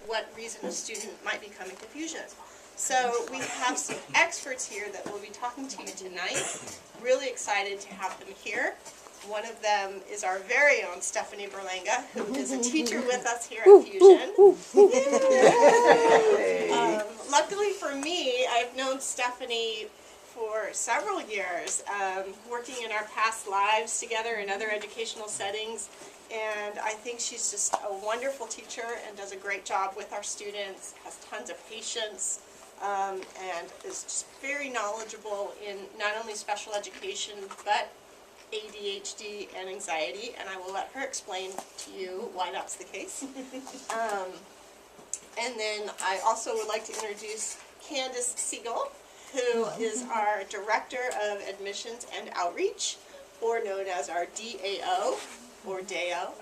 what reason a student might be coming to Fusion. So we have some experts here that will be talking to you tonight. Really excited to have them here. One of them is our very own Stephanie Berlanga, who is a teacher with us here at Fusion. Luckily for me, I've known Stephanie for several years, working in our past lives together in other educational settings. And I think she's just a wonderful teacher and does a great job with our students, has tons of patience, and is just very knowledgeable in not only special education, but ADHD and anxiety, and I will let her explain to you why that's the case. And then I also would like to introduce Candace Siegel, who is our Director of Admissions and Outreach, or known as our DAO, or DAO.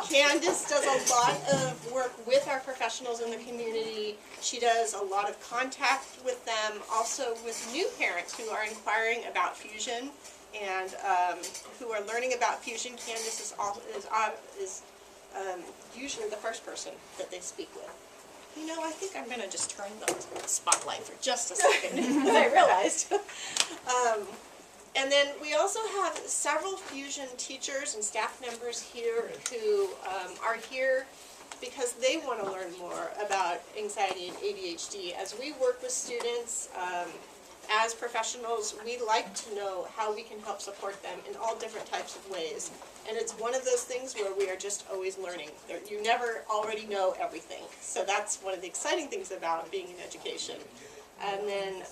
Candace does a lot of work with our professionals in the community. She does a lot of contact with them, also with new parents who are inquiring about Fusion and who are learning about Fusion. Candace is usually the first person that they speak with. You know, I think I'm going to just turn the spotlight for just a second, because I realized. And then we also have several Fusion teachers and staff members here who are here because they want to learn more about anxiety and ADHD. As we work with students, as professionals, we like to know how we can help support them in all different types of ways. And it's one of those things where we are just always learning. You never already know everything. So that's one of the exciting things about being in education. And then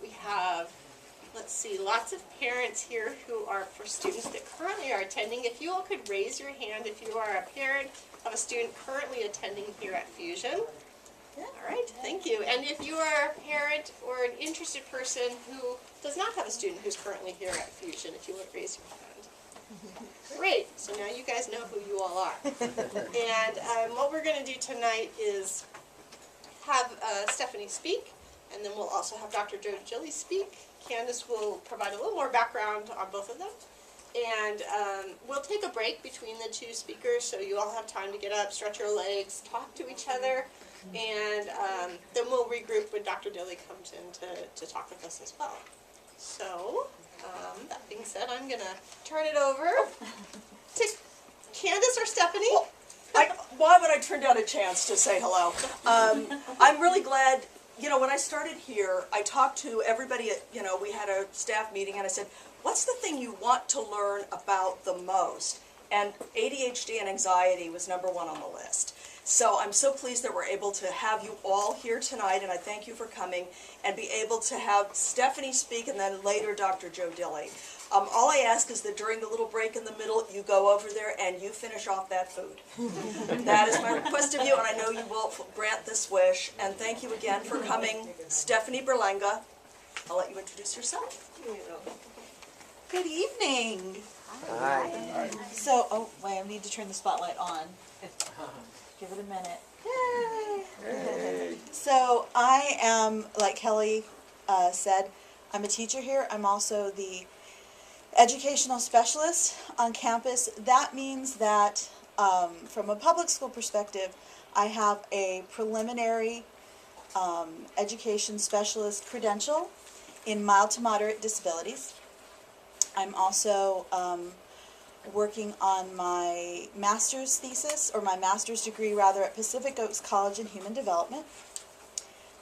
we have, let's see, lots of parents here who are for students that currently are attending. If you all could raise your hand if you are a parent of a student currently attending here at Fusion. All right, thank you. And if you are a parent or an interested person who does not have a student who's currently here at Fusion, if you would raise your hand. Great, so now you guys know who you all are. And what we're going to do tonight is have Stephanie speak, and then we'll also have Dr. Joe Gilly speak. Candace will provide a little more background on both of them. And we'll take a break between the two speakers so you all have time to get up, stretch your legs, talk to each other, and then we'll regroup when Dr. Dilly comes in to talk with us as well. So, that being said, I'm going to turn it over to Candace or Stephanie. Well, why would I turn down a chance to say hello? I'm really glad. You know, when I started here, I talked to everybody at, we had a staff meeting, and I said, what's the thing you want to learn about the most? And ADHD and anxiety was #1 on the list. So I'm so pleased that we're able to have you all here tonight, and I thank you for coming, and be able to have Stephanie speak, and then later Dr. Joe Dilly. All I ask is that during the little break in the middle, you go over there and you finish off that food. That is my request of you, and I know you will grant this wish. And thank you again for coming, Stephanie Berlanga. I'll let you introduce yourself. Good evening. Hi. So, oh, wait, I need to turn the spotlight on. Give it a minute. Yay! Hey. So, I am, like Kelly said, I'm a teacher here. I'm also the educational specialist on campus. That means that from a public school perspective, I have a preliminary education specialist credential in mild to moderate disabilities. I'm also working on my master's thesis, or my master's degree rather, at Pacific Oaks College in Human Development.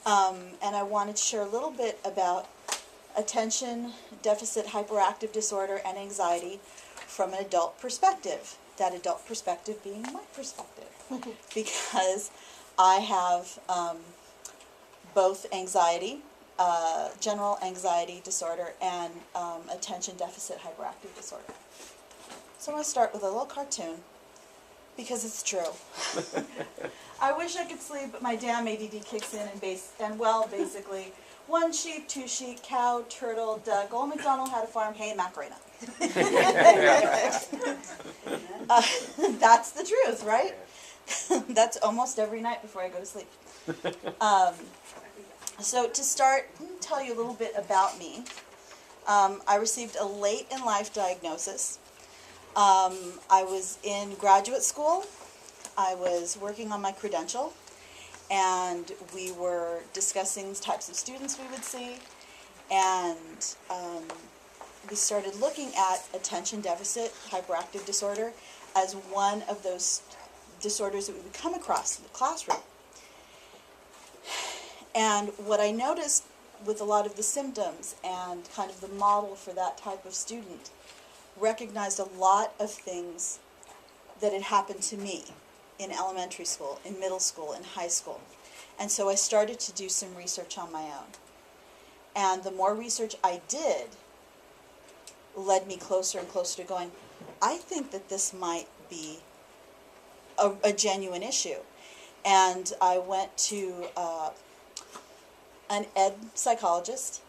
And I wanted to share a little bit about attention deficit hyperactive disorder and anxiety from an adult perspective. That adult perspective being my perspective. Because I have both anxiety, general anxiety disorder, and attention deficit hyperactive disorder. So I'm going to start with a little cartoon, because it's true. I wish I could sleep, but my damn ADD kicks in, and well, basically, 1 sheep, 2 sheep, cow, turtle, duck, old MacDonald had a farm, hey, Macarena. That's the truth, right? That's almost every night before I go to sleep. So to start, let me tell you a little bit about me. I received a late in life diagnosis. I was in graduate school I was working on my credential, and we were discussing types of students we would see, and we started looking at attention deficit hyperactive disorder as one of those disorders that we would come across in the classroom. And what I noticed with a lot of the symptoms and kind of the model for that type of student recognized a lot of things that had happened to me in elementary school, in middle school, in high school. And so I started to do some research on my own. And the more research I did led me closer and closer to going, I think that this might be a genuine issue. And I went to an ed psychologist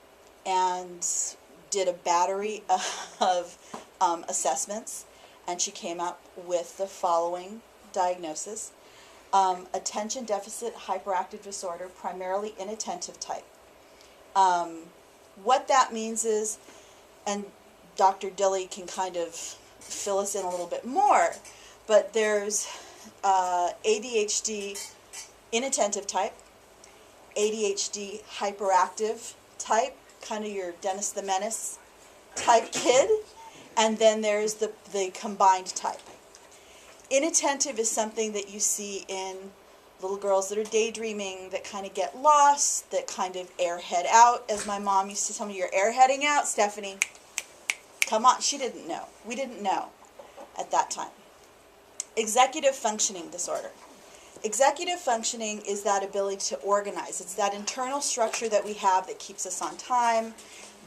and did a battery of assessments, and she came up with the following diagnosis: attention deficit hyperactive disorder, primarily inattentive type. What that means is, and Dr. Dilly can kind of fill us in a little bit more, but there's ADHD inattentive type, ADHD hyperactive type, kind of your Dennis the Menace type kid, and then there's the combined type. Inattentive is something that you see in little girls that are daydreaming, that kind of get lost, that kind of airhead out. As my mom used to tell me, you're airheading out, Stephanie. Come on, she didn't know. We didn't know at that time. Executive functioning disorder. Executive functioning is that ability to organize. It's that internal structure that we have that keeps us on time,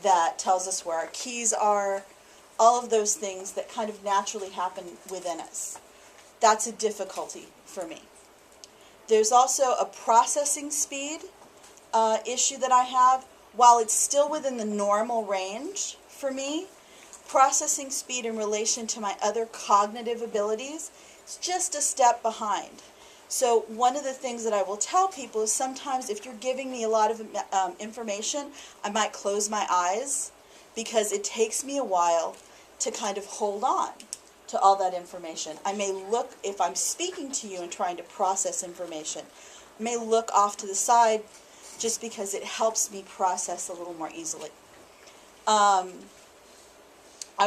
that tells us where our keys are, all of those things that kind of naturally happen within us. That's a difficulty for me. There's also a processing speed issue that I have. While it's still within the normal range for me, processing speed in relation to my other cognitive abilities is just a step behind. So one of the things that I will tell people is sometimes if you're giving me a lot of information, I might close my eyes because it takes me a while to kind of hold on to all that information. I may look, if I'm speaking to you and trying to process information, I may look off to the side just because it helps me process a little more easily. I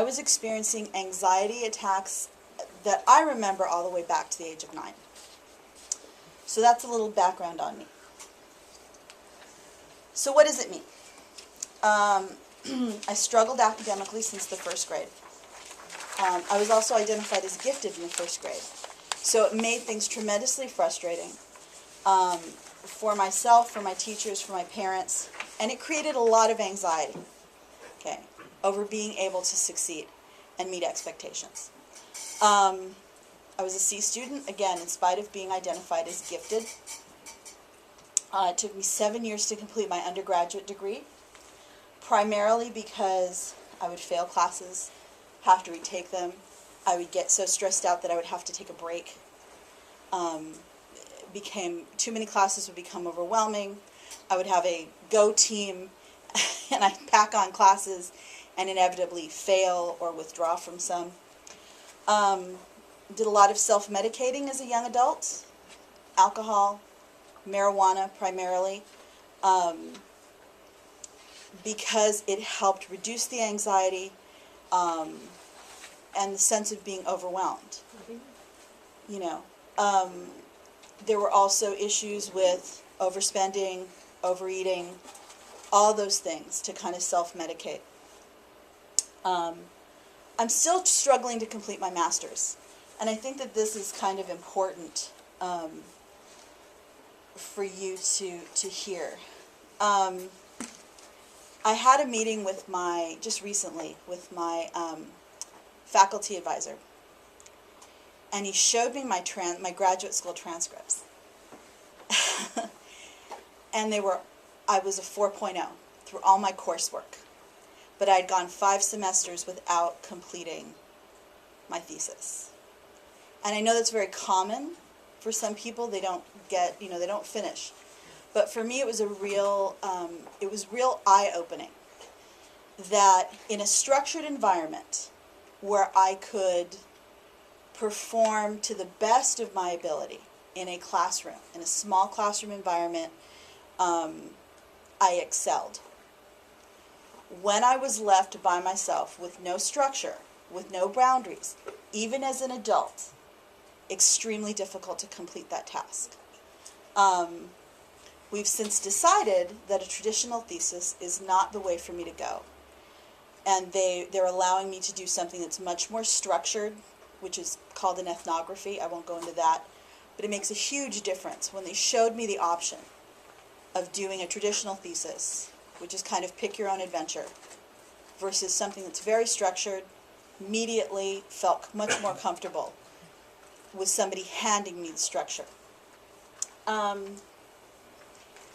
was experiencing anxiety attacks that I remember all the way back to the age of 9. So that's a little background on me. So what does it mean? I struggled academically since the first grade. I was also identified as gifted in the first grade. So it made things tremendously frustrating for myself, for my teachers, for my parents, and it created a lot of anxiety, okay, over being able to succeed and meet expectations. I was a C student, again, in spite of being identified as gifted. It took me 7 years to complete my undergraduate degree, primarily because I would fail classes, have to retake them. I would get so stressed out that I would have to take a break. Too many classes would become overwhelming. I would have a go team, and I'd pack on classes and inevitably fail or withdraw from some. Did a lot of self-medicating as a young adult, alcohol, marijuana primarily, because it helped reduce the anxiety and the sense of being overwhelmed. You know, there were also issues with overspending, overeating, all those things to kind of self-medicate. I'm still struggling to complete my master's. And I think that this is kind of important for you to hear. I had a meeting with just recently, with my faculty advisor. And he showed me my graduate school transcripts. And I was a 4.0 through all my coursework. But I had gone 5 semesters without completing my thesis. And I know that's very common for some people. They don't they don't finish. But for me, it was real eye-opening that in a structured environment where I could perform to the best of my ability in a classroom, in a small classroom environment. I excelled. When I was left by myself with no structure, with no boundaries, even as an adult, extremely difficult to complete that task. We've since decided that a traditional thesis is not the way for me to go. And they're allowing me to do something that's much more structured, which is called an ethnography. I won't go into that. But it makes a huge difference when they showed me the option of doing a traditional thesis, which is kind of pick your own adventure, versus something that's very structured. Immediately felt much more comfortable with somebody handing me the structure.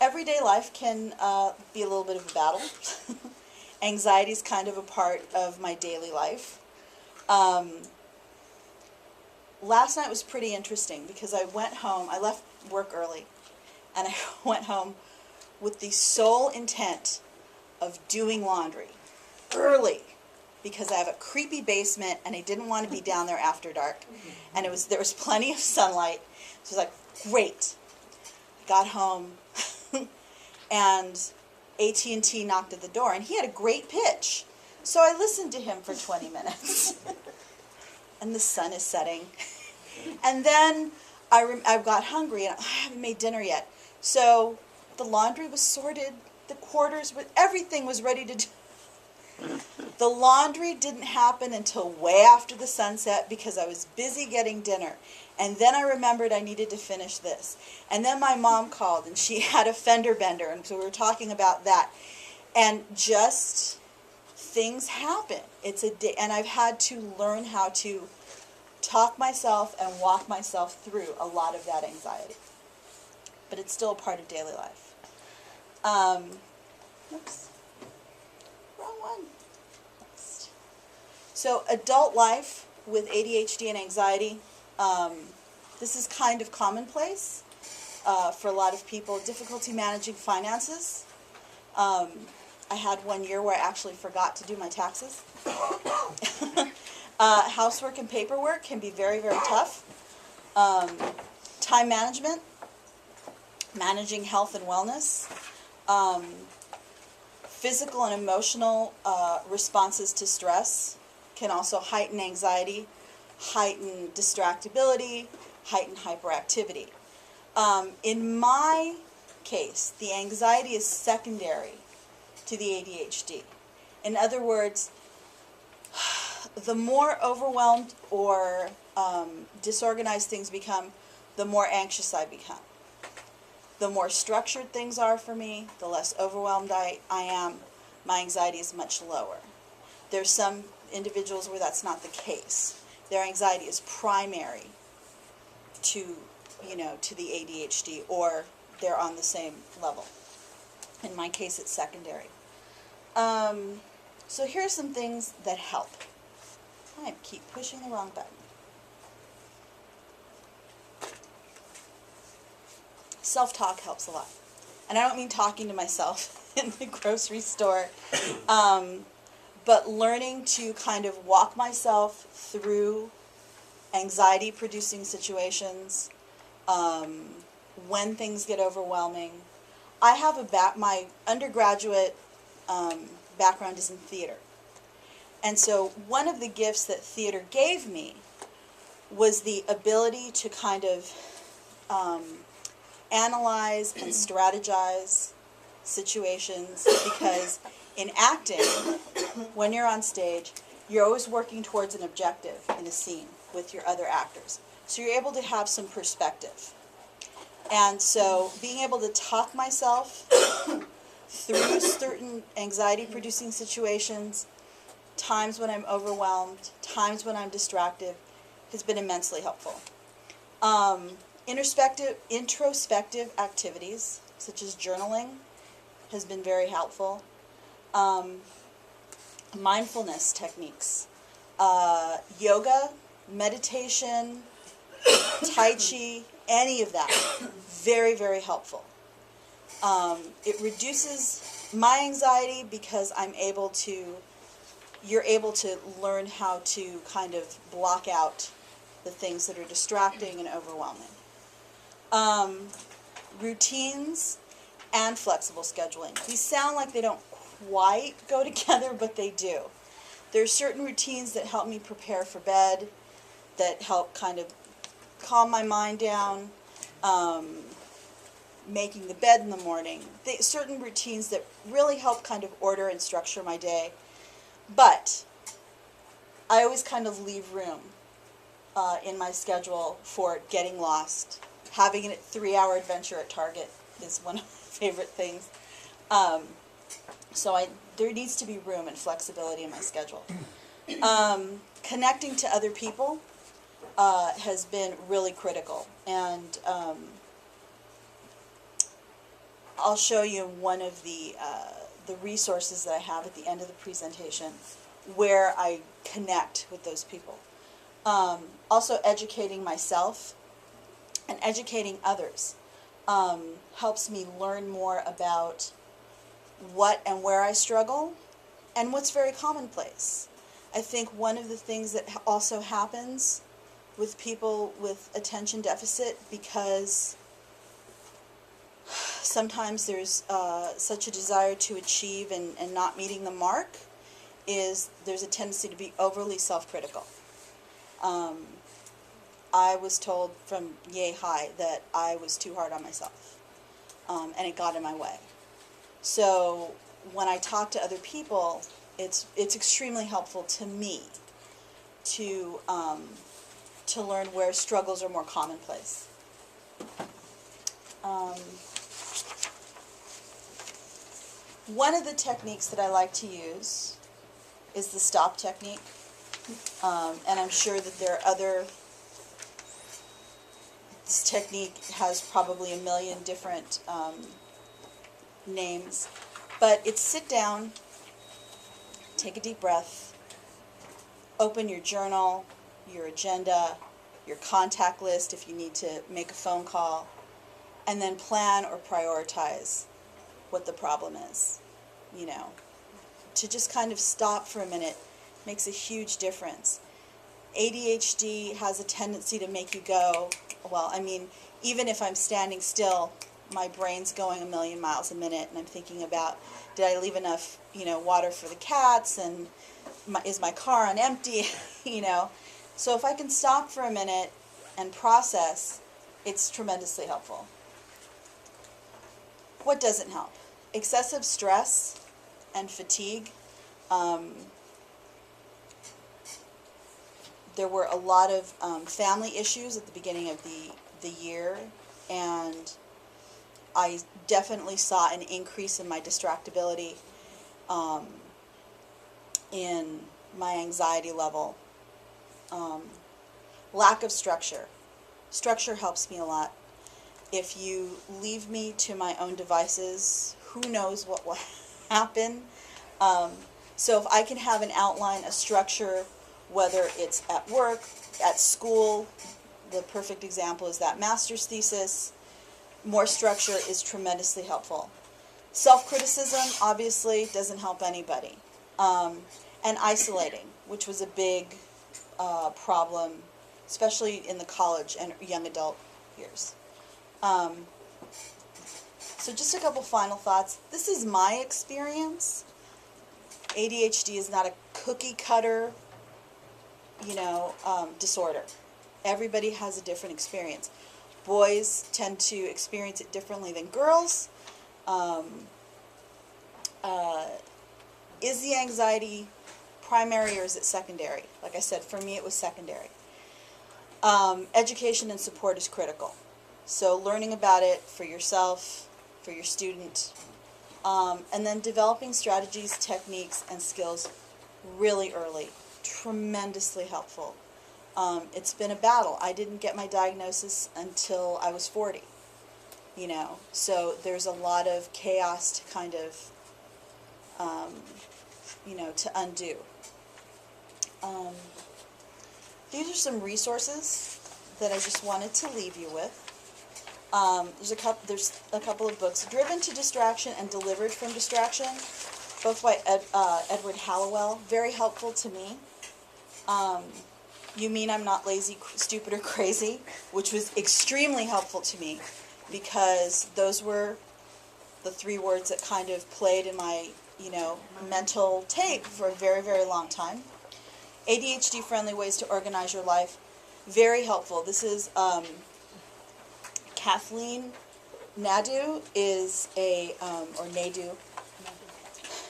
Everyday life can be a little bit of a battle. Anxiety is kind of a part of my daily life. Last night was pretty interesting because I went home, I left work early, and I went home with the sole intent of doing laundry early, because I have a creepy basement and I didn't want to be down there after dark. And there was plenty of sunlight. So I was like, great. I got home and AT&T knocked at the door, and he had a great pitch. So I listened to him for 20 minutes. And the sun is setting. And then I got hungry and I haven't made dinner yet. So the laundry was sorted, the quarters, everything was ready to do. The laundry didn't happen until way after the sunset because I was busy getting dinner. And then I remembered I needed to finish this. And then my mom called and she had a fender bender, and so we were talking about that. And just things happen. It's a day, and I've had to learn how to talk myself and walk myself through a lot of that anxiety. But it's still a part of daily life. Oops. Wrong one. Next. So adult life with ADHD and anxiety, this is kind of commonplace for a lot of people. Difficulty managing finances. I had one year where I actually forgot to do my taxes. Housework and paperwork can be very, very tough. Time management, managing health and wellness. Physical and emotional responses to stress can also heighten anxiety, heighten distractibility, heighten hyperactivity. In my case, the anxiety is secondary to the ADHD. In other words, the more overwhelmed or disorganized things become, the more anxious I become. The more structured things are for me, the less overwhelmed I am. My anxiety is much lower. There's some individuals where that's not the case. Their anxiety is primary to the ADHD, or they're on the same level. In my case, it's secondary. So here are some things that help. I keep pushing the wrong button. Self-talk helps a lot. And I don't mean talking to myself in the grocery store, but learning to kind of walk myself through anxiety-producing situations, when things get overwhelming. I have my undergraduate background is in theater. And so one of the gifts that theater gave me was the ability to kind of analyze and strategize situations, because in acting, when you're on stage, you're always working towards an objective in a scene with your other actors. So you're able to have some perspective. And so being able to talk myself through certain anxiety-producing situations, times when I'm overwhelmed, times when I'm distracted, has been immensely helpful. Introspective activities, such as journaling, has been very helpful. Mindfulness techniques, yoga, meditation, Tai Chi, any of that, very, very helpful. It reduces my anxiety because you're able to learn how to kind of block out the things that are distracting and overwhelming. Routines and flexible scheduling. These sound like they don't quite go together, but they do. There are certain routines that help me prepare for bed, that help kind of calm my mind down, making the bed in the morning. Certain routines that really help kind of order and structure my day. But I always kind of leave room in my schedule for getting lost. Having a 3-hour adventure at Target is one of my favorite things. So there needs to be room and flexibility in my schedule. Connecting to other people has been really critical. And I'll show you one of the resources that I have at the end of the presentation where I connect with those people. Also educating myself and educating others helps me learn more about what and where I struggle and what's very commonplace. I think one of the things that also happens with people with attention deficit, because sometimes there's such a desire to achieve and not meeting the mark, is there's a tendency to be overly self-critical. I was told from yay high that I was too hard on myself, and it got in my way. So when I talk to other people, it's extremely helpful to me to learn where struggles are more commonplace. One of the techniques that I like to use is the stop technique, and I'm sure that there are other. This technique has probably a million different names, but it's sit down, take a deep breath, open your journal, your agenda, your contact list if you need to make a phone call, and then plan or prioritize what the problem is. You know, to just kind of stop for a minute makes a huge difference. ADHD has a tendency to make you go, well, I mean, even if I'm standing still, my brain's going a million miles a minute, and I'm thinking about, did I leave enough, water for the cats, and is my car on empty, So if I can stop for a minute and process, it's tremendously helpful. What doesn't help? Excessive stress and fatigue. There were a lot of family issues at the beginning of the year, and I definitely saw an increase in my distractibility, in my anxiety level. Lack of structure. Structure helps me a lot. If you leave me to my own devices, who knows what will happen. So if I can have an outline, a structure, whether it's at work, at school, the perfect example is that master's thesis, more structure is tremendously helpful. Self-criticism, obviously, doesn't help anybody. And isolating, which was a big problem, especially in the college and young adult years. So just a couple final thoughts. This is my experience. ADHD is not a cookie cutter, disorder. Everybody has a different experience. Boys tend to experience it differently than girls. Is the anxiety primary or is it secondary? Like I said, for me it was secondary. Education and support is critical. So learning about it for yourself, for your student, and then developing strategies, techniques, and skills really early. Tremendously helpful. It's been a battle. I didn't get my diagnosis until I was 40, so there's a lot of chaos to kind of, to undo. These are some resources that I just wanted to leave you with. There's a couple of books, Driven to Distraction and Delivered from Distraction, both by Edward Hallowell, very helpful to me. You mean I'm not lazy, stupid, or crazy? Which was extremely helpful to me because those were the 3 words that kind of played in my, mental tape for a very, very long time. ADHD friendly ways to organize your life. Very helpful. This is Kathleen Nadu is or Nadu.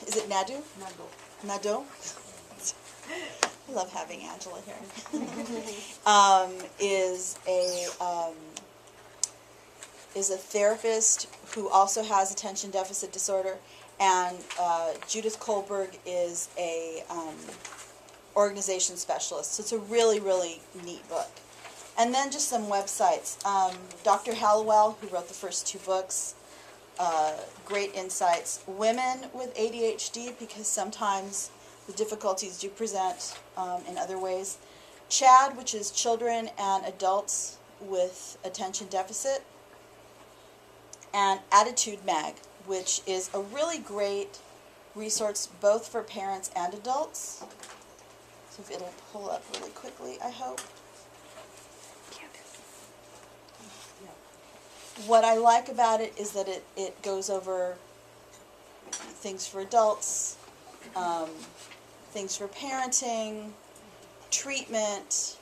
Is it Nadu? Nadu. I love having Angela here. Is a therapist who also has attention deficit disorder, and Judith Kohlberg is a organization specialist. So it's a really, really neat book. And then just some websites. Dr. Hallowell, who wrote the first 2 books, great insights. Women with ADHD, because sometimes the difficulties do present in other ways. CHAD, which is children and adults with attention deficit. And Attitude Mag, which is a really great resource both for parents and adults. So if it'll pull up really quickly, I hope. What I like about it is that it goes over things for adults, things for parenting, treatment,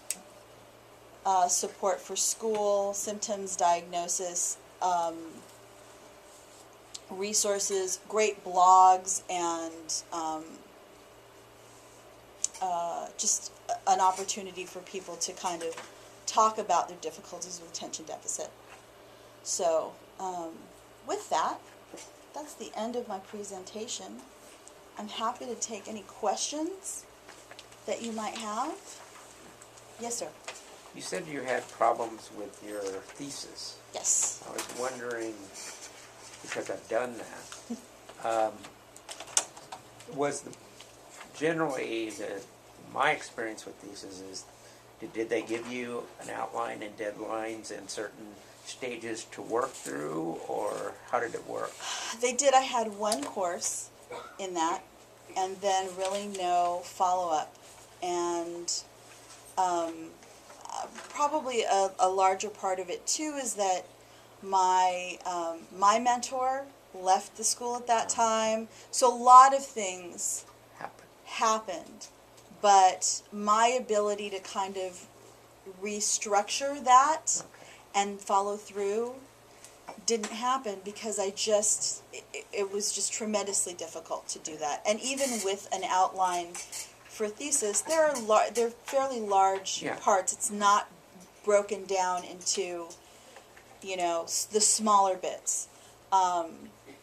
support for school, symptoms, diagnosis, resources, great blogs, and just an opportunity for people to kind of talk about their difficulties with attention deficit. So, with that, that's the end of my presentation. I'm happy to take any questions that you might have. Yes, sir. You said you had problems with your thesis. Yes. I was wondering, because I've done that, my experience with thesis is, did they give you an outline and deadlines and certain stages to work through, or how did it work? They did. I had 1 course in that, and then really no follow-up. And probably a larger part of it, too, is that my mentor left the school at that time. So a lot of things happened. But my ability to kind of restructure that and follow through didn't happen because it was just tremendously difficult to do that. And even with an outline for a thesis, they're fairly large parts. It's not broken down into, the smaller bits.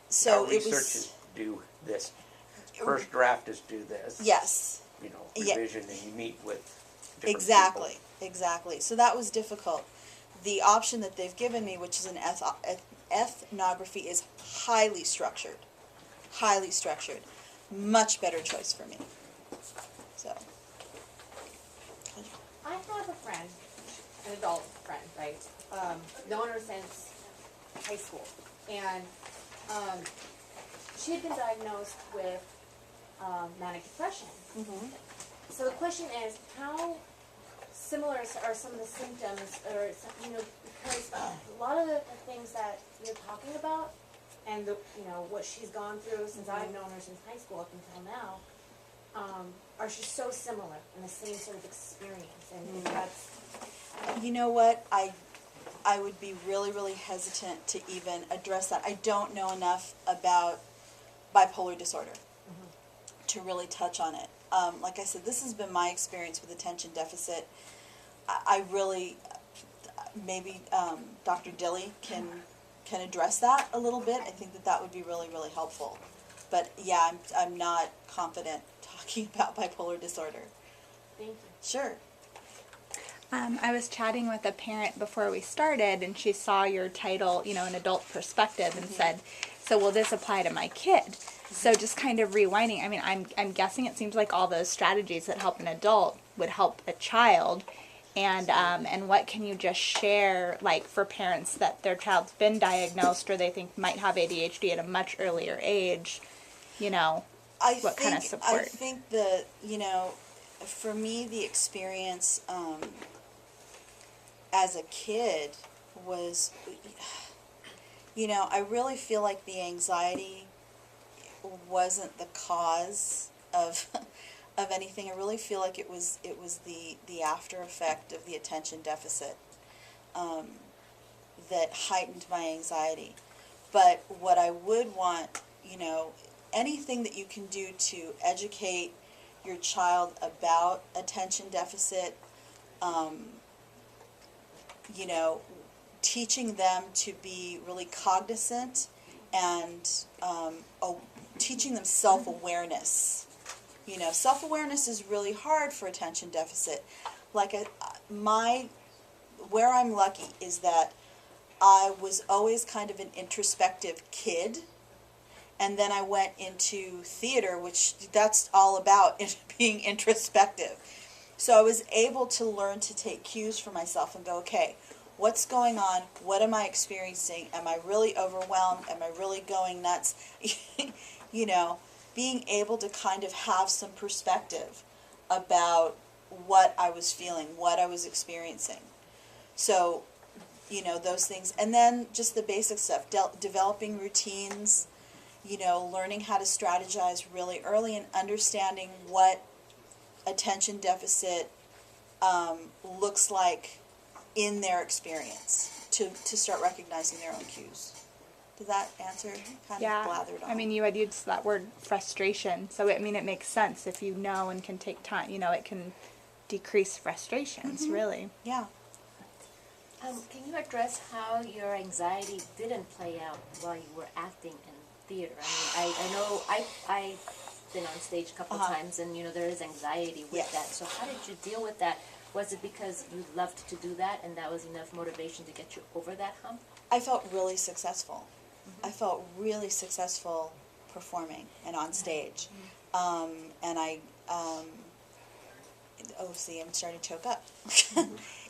So Our research is do this. First draft is do this. Yes. Revision, and you meet with different Exactly. So that was difficult. The option that they've given me, which is an ethnography, is highly structured. Much better choice for me. So. I have a friend, an adult friend, right? Known her since high school. And she had been diagnosed with manic depression. Mm-hmm. So the question is, how similar are some of the symptoms, or because a lot of the things that you're talking about, and what she's gone through since I've known her since high school up until now, are just so similar in the same sort of experience, and that's. You know what? I would be really, really hesitant to even address that. I don't know enough about bipolar disorder to really touch on it. Like I said, this has been my experience with attention deficit. I really, maybe Dr. Dilly can address that a little bit. I think that would be really, really helpful. But yeah, I'm not confident talking about bipolar disorder. Thank you. Sure. I was chatting with a parent before we started, and she saw your title, an adult perspective, and said, so will this apply to my kid? So just kind of rewinding, I mean, I'm guessing it seems like all those strategies that help an adult would help a child. And what can you just share, like, for parents that their child's been diagnosed or they think might have ADHD at a much earlier age, what kind of support? I think that, for me, the experience as a kid was, I really feel like the anxiety wasn't the cause of of anything. I really feel like it was the after effect of the attention deficit that heightened my anxiety. But what I would want, anything that you can do to educate your child about attention deficit, teaching them to be really cognizant and teaching them self-awareness. Self-awareness is really hard for attention deficit. Where I'm lucky is that I was always kind of an introspective kid, and then I went into theater, which that's all about being introspective. So I was able to learn to take cues for myself and go, okay, what's going on? What am I experiencing? Am I really overwhelmed? Am I really going nuts? Being able to kind of have some perspective about what I was feeling, what I was experiencing. So, those things. And then just the basic stuff, developing routines, learning how to strategize really early and understanding what attention deficit looks like in their experience to start recognizing their own cues. Does that answer? Kind of blathered on. I mean, you had used that word frustration, so it makes sense if you know and can take time. It can decrease frustrations, really. Yeah. Can you address how your anxiety didn't play out while you were acting in theater? I know I've been on stage a couple times, and there is anxiety with Yes. that. So how did you deal with that? Was it because you loved to do that, and that was enough motivation to get you over that hump? I felt really successful. I felt really successful performing and on stage. And see, I'm starting to choke up.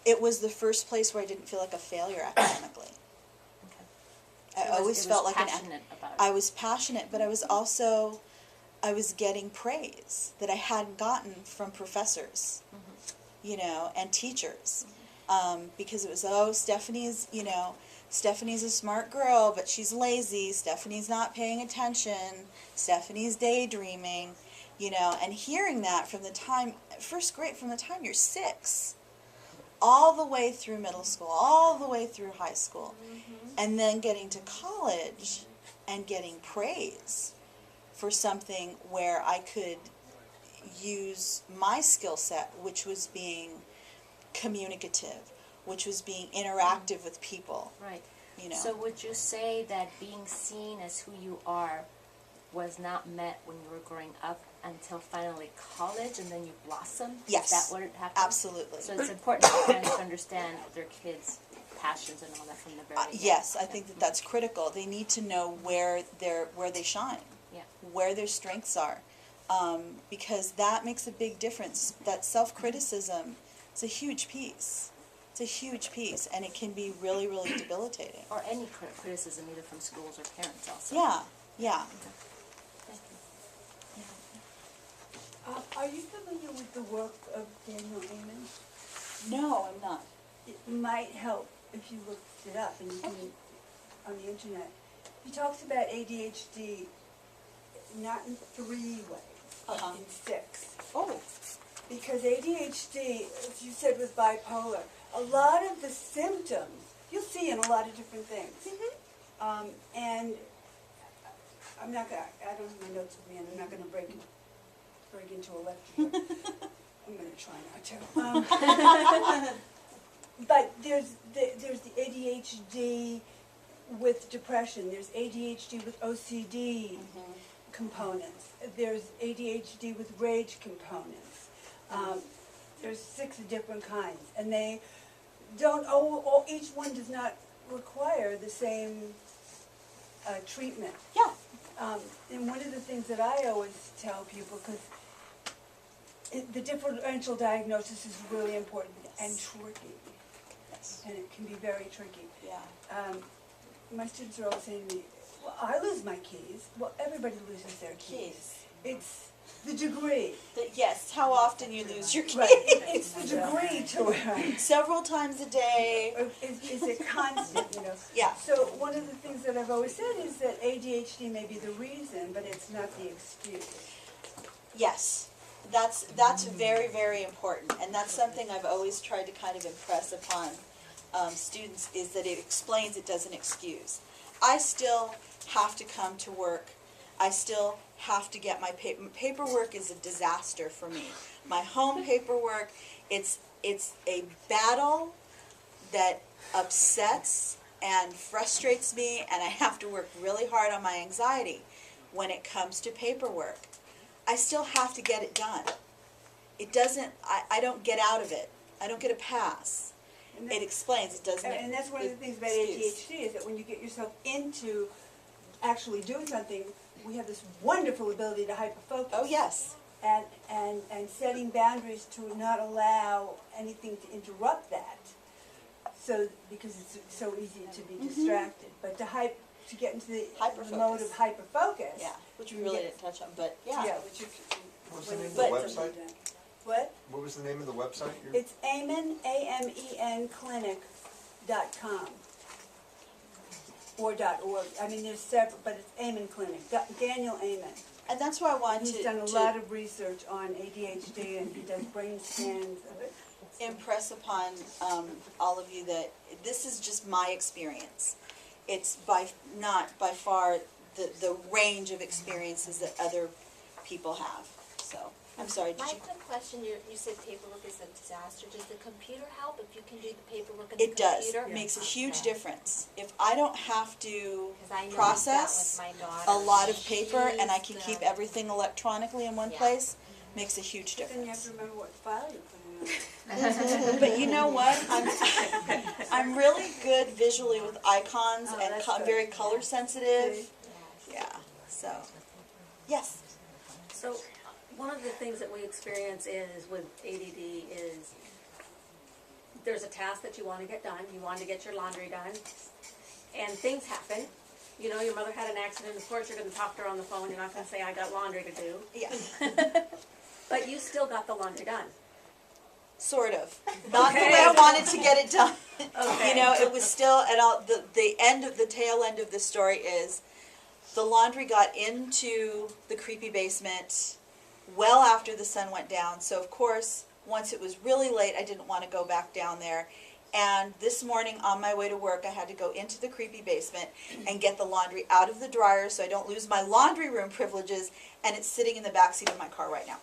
It was the first place where I didn't feel like a failure academically. I always felt like passionate about it. I was passionate, but I was getting praise that I hadn't gotten from professors, and teachers, because it was, Stephanie's a smart girl, but she's lazy. Stephanie's not paying attention. Stephanie's daydreaming, and hearing that from the time, first grade, from the time you're 6, all the way through middle school, all the way through high school, and then getting to college and getting praise for something where I could use my skill set, which was being communicative, which was being interactive with people. Right. So would you say that being seen as who you are was not met when you were growing up until finally college, and then you blossomed? Yes. Is that what it happened? Absolutely. So it's important for parents to understand their kids' passions and all that from the very beginning. Yes, I think that's critical. They need to know where they shine, Yeah. where their strengths are, because that makes a big difference. That self-criticism is a huge piece. It's a huge piece, and it can be really, really debilitating. Or any criticism, either from schools or parents also. Yeah. Thank you. Are you familiar with the work of Daniel Amen? No, I'm not. It might help if you looked it up and you can on the internet. He talks about ADHD not in 3 ways, but in 6. Oh. Because ADHD, as you said, was bipolar. A lot of the symptoms you'll see in a lot of different things. And I'm not gonna. I don't have my notes with me, and I'm not gonna break into a lecture here. I'm gonna try not to. But there's the ADHD with depression. There's ADHD with OCD components. There's ADHD with rage components. There's 6 different kinds, and they don't. Each one does not require the same treatment. Yeah. And one of the things that I always tell people, because the differential diagnosis is really important and tricky, and it can be very tricky. Yeah. My students are always saying to me, well, I lose my keys. Well, everybody loses their keys. The degree. Yes, how often you lose your keys. Right. It's the degree to it. Several times a day. Is it constant, you know? Yeah. So one of the things that I've always said is that ADHD may be the reason, but it's not the excuse. Yes, that's very, very important, and that's something I've always tried to kind of impress upon students, is that it explains, it doesn't excuse. I still have to come to work. I still have to get my paperwork is a disaster for me. My home paperwork, it's a battle that upsets and frustrates me, and I have to work really hard on my anxiety when it comes to paperwork. I still have to get it done. It doesn't, I don't get out of it. I don't get a pass. It explains, it doesn't. And that's one of the things about ADHD, is that when you get yourself into actually doing something, we have this wonderful ability to hyperfocus. Oh, yes. And setting boundaries to not allow anything to interrupt that. So, because it's so easy to be distracted. But to get into the mode of hyperfocus. Yeah, which we really didn't touch on, but yeah. Yeah, What was the name of the But- website? What? What was the name of the website? It's Amen, AMEN clinic.com. Or .org. I mean, there's several, but it's Amen Clinic. Daniel Amen. And that's why I want He's to, done a lot of research on ADHD, and he does brain scans of it. impress upon all of you that this is just my experience. It's not by far the range of experiences that other people have. So, I'm sorry, did My you? quick question, you said paperwork is a disaster. Does the computer help if you can do the paperwork in the It does. computer? It makes a huge difference. If I don't have to 'Cause I noticed process that with my daughter. a lot of paper and I can She's, keep everything electronically in one Yeah. place, makes a huge Then you have difference. to remember what file you're putting on. But you know what? I'm really good visually with icons Oh, and that's good. very color sensitive. See? Yeah, so, yes. So, one of the things that we experience is with ADD is there's a task that you want to get done, you want to get your laundry done, and things happen. You know, your mother had an accident, of course you're going to talk to her on the phone, you're not going to say, I got laundry to do. Yeah, But you still got the laundry done. sort of. Not the Okay. way I wanted to get it done. Okay. You know, it was still, and the tail end of the story is the laundry got into the creepy basement well after the sun went down. So of course, once it was really late, I didn't want to go back down there. And this morning on my way to work, I had to go into the creepy basement and get the laundry out of the dryer so I don't lose my laundry room privileges, and it's sitting in the backseat of my car right now.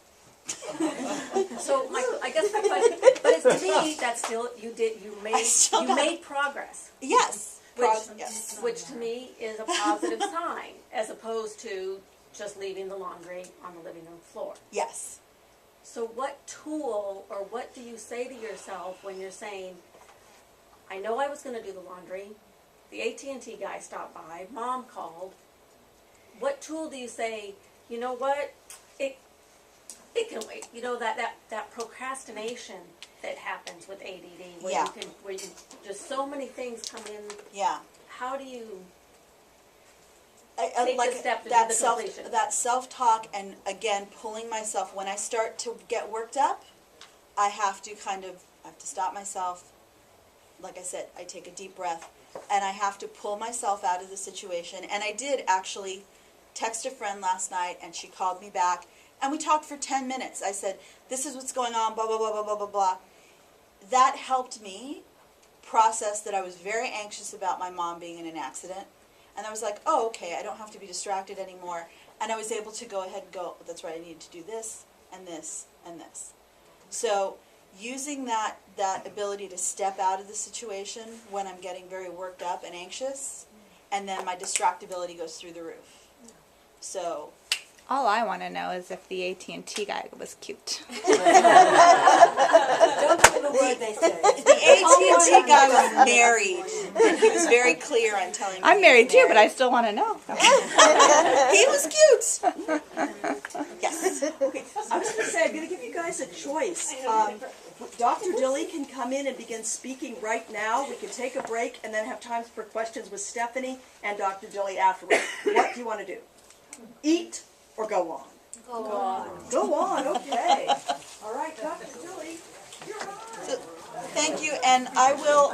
So I guess my question, but it's, to me, that's still, you still got made progress. Yes. Yes. Which to me is a positive sign, as opposed to just leaving the laundry on the living room floor. Yes. So what tool, or what do you say to yourself when you're saying, I know I was gonna do the laundry, the AT&T guy stopped by, Mom called, what tool do you say, you know what, it can wait, you know, that procrastination that happens with ADD, where Yeah. where you, just so many things come in, Yeah. how do you, I Take like the step to do that the self completion. that self-talk, and again pulling myself when I start to get worked up, I have to stop myself. Like I said, I take a deep breath and I have to pull myself out of the situation. And I did actually text a friend last night, and she called me back and we talked for 10 minutes. I said, this is what's going on, blah blah blah blah blah blah blah. That helped me process that I was very anxious about my mom being in an accident. And I was like, oh, okay, I don't have to be distracted anymore. And I was able to go ahead and go, that's right, I need to do this, and this, and this. So using that ability to step out of the situation when I'm getting very worked up and anxious, and then my distractibility goes through the roof. So, All I want to know is if the AT&T guy was cute. Don't say the word they say. the AT&T guy was married, and he was very clear on telling me I'm he married was too, but I still want to know. He was cute. Yes. I was going to say, I'm going to give you guys a choice. Dr. Dilly can come in and begin speaking right now. We can take a break and then have time for questions with Stephanie and Dr. Dilly afterwards. What do you want to do? Eat or go on? Go on. Go on, okay. All right, Dr. Julie, you're on. Thank you, and I will.